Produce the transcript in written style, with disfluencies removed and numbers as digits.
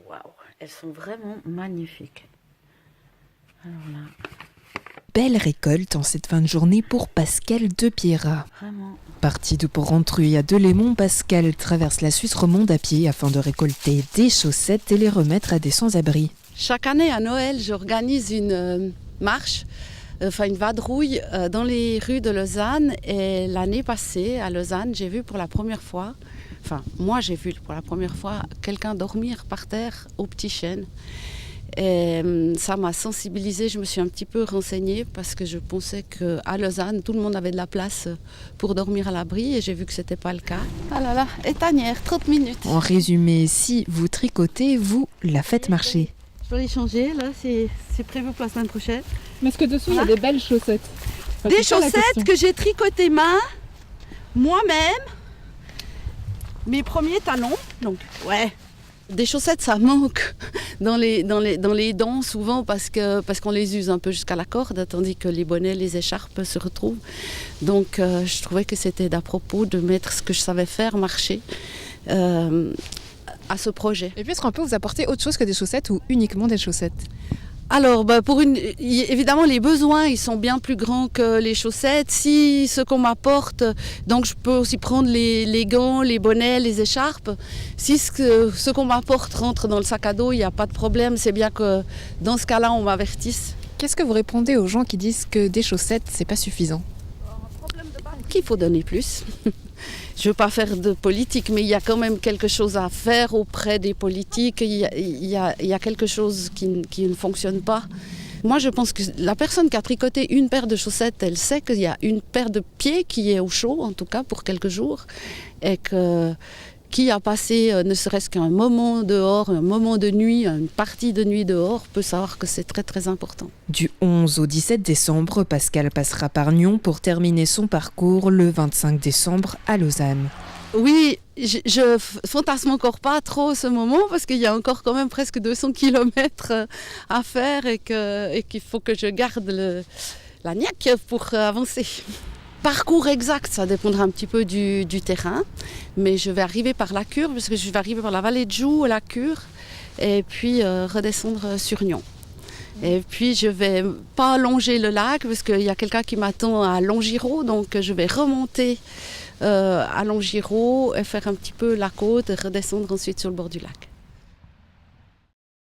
Waouh, elles sont vraiment magnifiques. Alors là, Belle récolte en cette fin de journée pour Pascal de Pierrat. vraiment. Parti de Port-Rentruy à Delémont, Pascal traverse la Suisse romande à pied afin de récolter des chaussettes et les remettre à des sans-abri. Chaque année à Noël, j'organise une marche, une vadrouille dans les rues de Lausanne. Et l'année passée, à Lausanne, j'ai vu pour la première fois, quelqu'un dormir par terre au Petit Chêne. Et ça m'a sensibilisée, je me suis un petit peu renseignée parce que je pensais qu'à Lausanne, tout le monde avait de la place pour dormir à l'abri et j'ai vu que ce n'était pas le cas. Ah là là, étanière, 30 minutes. En résumé, si vous tricotez, vous la faites marcher. Je dois y changer, là c'est prévu pour la semaine prochaine. Mais est-ce que dessous, il y a des belles chaussettes? Enfin, Des c'est ça, la chaussettes question. que j'ai tricotées main, moi-même, mes premiers talons, donc ouais. Des chaussettes, ça manque dans les dents souvent parce qu'on les use un peu jusqu'à la corde, tandis que les bonnets, les écharpes se retrouvent. Donc je trouvais que c'était d'à propos de mettre ce que je savais faire marcher à ce projet. Et puis, est-ce qu'on peut vous apporter autre chose que des chaussettes ou uniquement des chaussettes? Alors, évidemment, les besoins, ils sont bien plus grands que les chaussettes. Si ce qu'on m'apporte, donc je peux aussi prendre les gants, les bonnets, les écharpes. Si ce qu'on m'apporte rentre dans le sac à dos, il n'y a pas de problème. C'est bien que dans ce cas-là, on m'avertisse. Qu'est-ce que vous répondez aux gens qui disent que des chaussettes, c'est pas suffisant? Qu'il faut donner plus. Je ne veux pas faire de politique, mais il y a quand même quelque chose à faire auprès des politiques. Il y a quelque chose qui ne fonctionne pas. Moi, je pense que la personne qui a tricoté une paire de chaussettes, elle sait qu'il y a une paire de pieds qui est au chaud, en tout cas pour quelques jours, et qui a passé ne serait-ce qu'un moment dehors, un moment de nuit, une partie de nuit dehors, peut savoir que c'est très très important. Du 11 au 17 décembre, Pascal passera par Nyon pour terminer son parcours le 25 décembre à Lausanne. Oui, je fantasme encore pas trop ce moment parce qu'il y a encore quand même presque 200 km à faire et qu'il faut que je garde la niaque pour avancer. Parcours exact, ça dépendra un petit peu du terrain, mais je vais arriver par la Cure, parce que je vais arriver par la vallée de Joux, la Cure, et puis redescendre sur Nyon. Et puis je vais pas longer le lac, parce qu'il y a quelqu'un qui m'attend à Longiro, donc je vais remonter à Longiro et faire un petit peu la côte et redescendre ensuite sur le bord du lac.